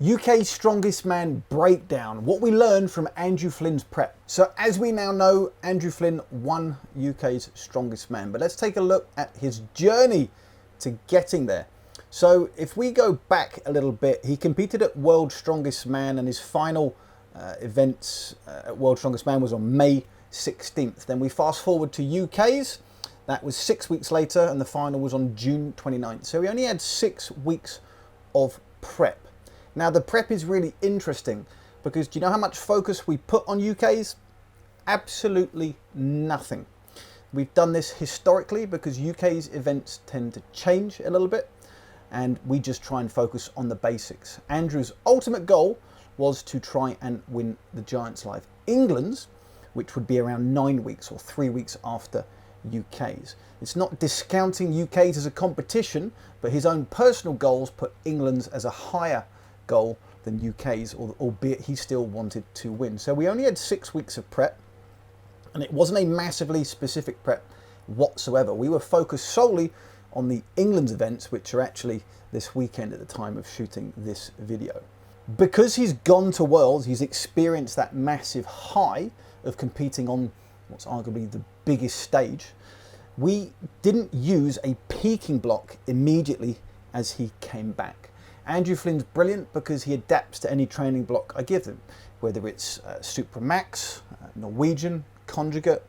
UK's strongest man breakdown, what we learned from Andrew Flynn's prep. So as we now know, Andrew Flynn won UK's strongest man, but let's take a look at his journey to getting there. So if we go back a little bit, he competed at World's Strongest Man, and his final events at World's Strongest Man was on May 16th. Then we fast forward to UK's, that was 6 weeks later, and the final was on June 29th. So he only had 6 weeks of prep. Now the prep is really interesting because do you know how much focus we put on UK's? Absolutely nothing. We've done this historically because UK's events tend to change a little bit, and we just try and focus on the basics. Andrew's ultimate goal was to try and win the Giants Live. England's, which would be around 9 weeks or 3 weeks after UK's. It's not discounting UK's as a competition, but his own personal goals put England's as a higher goal than UK's, albeit he still wanted to win. So we only had 6 weeks of prep, and it wasn't a massively specific prep whatsoever. We were focused solely on the England's events, which are actually this weekend at the time of shooting this video. Because he's gone to Worlds, he's experienced that massive high of competing on what's arguably the biggest stage. We didn't use a peaking block immediately as he came back. Andrew Flynn's brilliant because he adapts to any training block I give him, whether it's Supramax, Norwegian, Conjugate,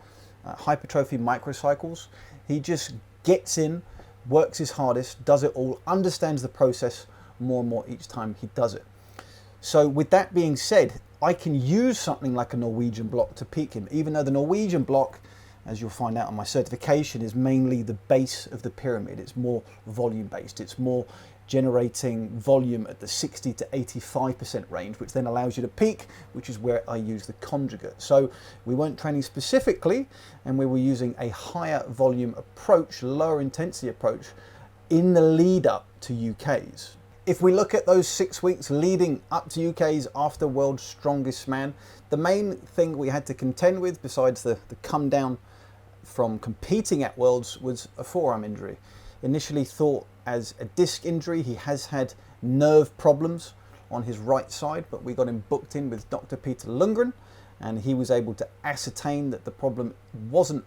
Hypertrophy microcycles. He just gets in, works his hardest, does it all, understands the process more and more each time he does it. So with that being said, I can use something like a Norwegian block to peak him, even though the Norwegian block, as you'll find out on my certification, is mainly the base of the pyramid. It's more volume based. It's more generating volume at the 60 to 85% range, which then allows you to peak, which is where I use the conjugate. So we weren't training specifically, and we were using a higher volume approach, lower intensity approach in the lead up to UK's. If we look at those 6 weeks leading up to UK's after World's Strongest Man, the main thing we had to contend with, besides the come down from competing at Worlds, was a forearm injury. Initially thought as a disc injury. He has had nerve problems on his right side, but we got him booked in with Dr. Peter Lundgren, and he was able to ascertain that the problem wasn't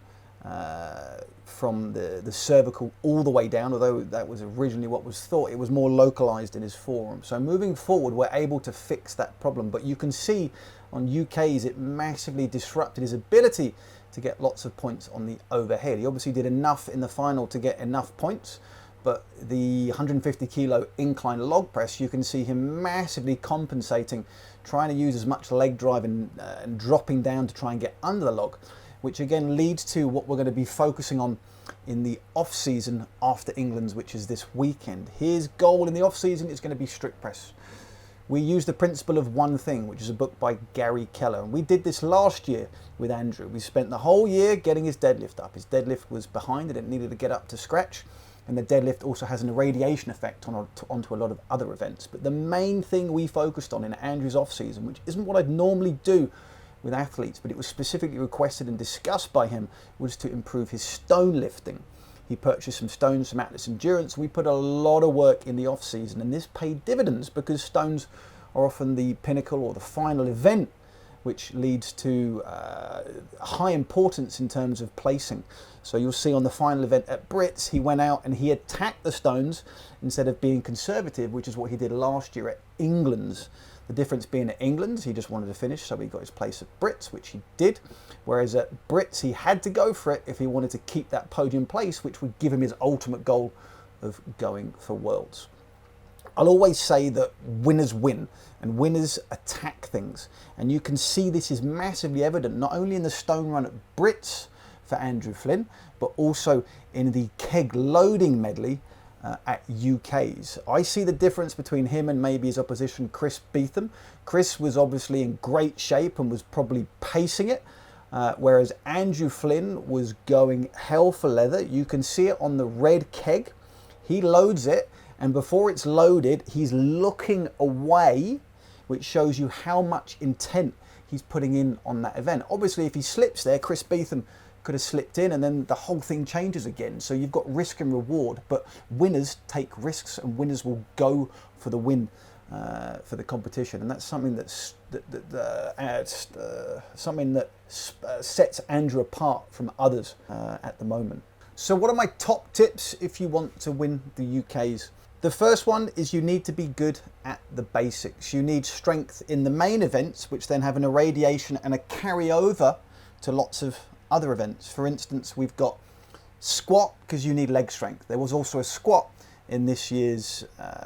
from the cervical all the way down, although that was originally what was thought. It was more localized in his forearm. So moving forward, we're able to fix that problem. But you can see on UK's, it massively disrupted his ability to get lots of points on the overhead. He obviously did enough in the final to get enough points, but the 150 kilo incline log press, you can see him massively compensating, trying to use as much leg drive and dropping down to try and get under the log, which again leads to what we're going to be focusing on in the off season after England's, which is this weekend. His goal in the off season is going to be strict press. We use the principle of one thing, which is a book by Gary Keller. And we did this last year with Andrew. We spent the whole year getting his deadlift up. His deadlift was behind and it needed to get up to scratch. And the deadlift also has an irradiation effect onto a lot of other events. But the main thing we focused on in Andrew's off season, which isn't what I'd normally do with athletes, but it was specifically requested and discussed by him, was to improve his stone lifting. He purchased some stones from Atlas Endurance. We put a lot of work in the off season, and this paid dividends because stones are often the pinnacle or the final event, which leads to high importance in terms of placing. So you'll see on the final event at Brits, he went out and he attacked the stones instead of being conservative, which is what he did last year at England's. The difference being at England's, he just wanted to finish, so he got his place at Brits, which he did. Whereas at Brits, he had to go for it if he wanted to keep that podium place, which would give him his ultimate goal of going for Worlds. I'll always say that winners win, and winners attack things. And you can see this is massively evident, not only in the stone run at Brits for Andrew Flynn, but also in the keg loading medley at UK's. I see the difference between him and maybe his opposition, Chris Beetham. Chris was obviously in great shape and was probably pacing it, whereas Andrew Flynn was going hell for leather. You can see it on the red keg. He loads it, and before it's loaded, he's looking away, which shows you how much intent he's putting in on that event. Obviously, if he slips there, Chris Beetham could have slipped in and then the whole thing changes again. So you've got risk and reward, but winners take risks and winners will go for the win for the competition, and that's something something that sets Andrew apart from others at the moment. So what are my top tips if you want to win the UKs? The first one is you need to be good at the basics. You need strength in the main events, which then have an irradiation and a carryover to lots of other events. For instance, we've got squat, because you need leg strength. There was also a squat in this year's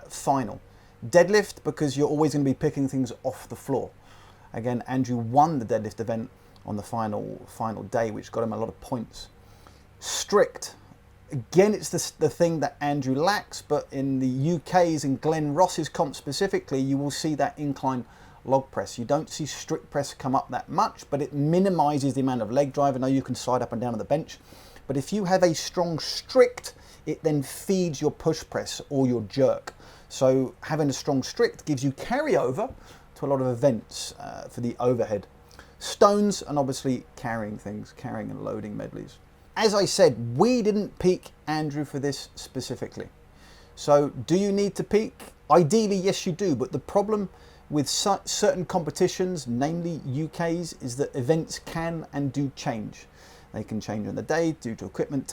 final. Deadlift, because you're always going to be picking things off the floor. Again, Andrew won the deadlift event on the final day, which got him a lot of points. Strict. Again, it's the thing that Andrew lacks, but in the UK's and Glenn Ross's comp specifically, you will see that incline log press. You don't see strict press come up that much, but it minimises the amount of leg drive. I know you can slide up and down on the bench, but if you have a strong strict, it then feeds your push press or your jerk. So having a strong strict gives you carryover to a lot of events for the overhead. Stones, and obviously carrying things, carrying and loading medleys. As I said, we didn't peak Andrew for this specifically. So do you need to peak? Ideally, yes you do, but the problem with certain competitions, namely UK's, is that events can and do change. They can change on the day due to equipment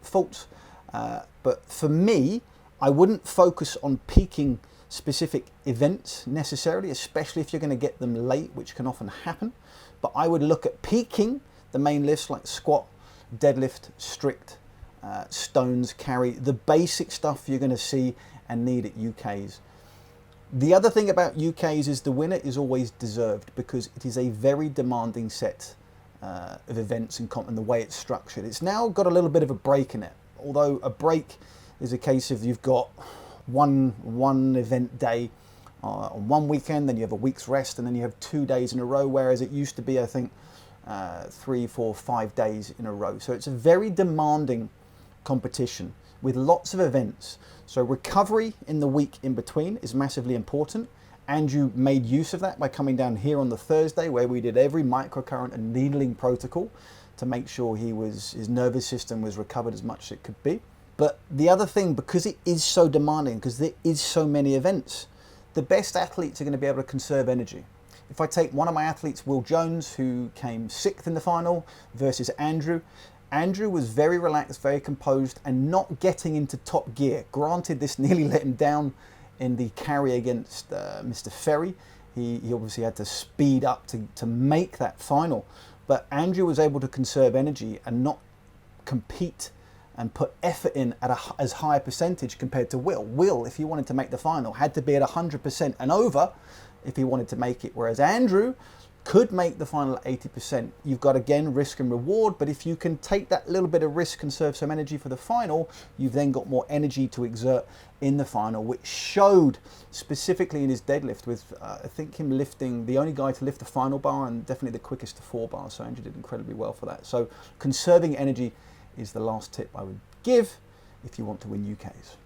faults. But for me, I wouldn't focus on peaking specific events necessarily, especially if you're going to get them late, which can often happen. But I would look at peaking the main lifts like squat, deadlift, strict, stones, carry, the basic stuff you're going to see and need at UK's. The other thing about UK's is the winner is always deserved, because it is a very demanding set of events and the way it's structured. It's now got a little bit of a break in it, although a break is a case of you've got one event day on one weekend, then you have a week's rest, and then you have 2 days in a row, whereas it used to be, I think, 3, 4, 5 days in a row. So it's a very demanding competition with lots of events. So recovery in the week in between is massively important. Andrew made use of that by coming down here on the Thursday, where we did every microcurrent and needling protocol to make sure his nervous system was recovered as much as it could be. But the other thing, because it is so demanding, because there is so many events, the best athletes are going to be able to conserve energy. If I take one of my athletes, Will Jones, who came 6th in the final, versus Andrew, Andrew was very relaxed, very composed, and not getting into top gear. Granted, this nearly let him down in the carry against Mr. Ferry. He obviously had to speed up to make that final. But Andrew was able to conserve energy and not compete and put effort in at as high a percentage compared to Will. Will, if he wanted to make the final, had to be at 100% and over if he wanted to make it, whereas Andrew could make the final at 80%. You've got, again, risk and reward, but if you can take that little bit of risk, conserve some energy for the final, you've then got more energy to exert in the final, which showed specifically in his deadlift with, I think, him lifting, the only guy to lift the final bar and definitely the quickest to 4 bars, so Andrew did incredibly well for that. So conserving energy is the last tip I would give if you want to win UKs.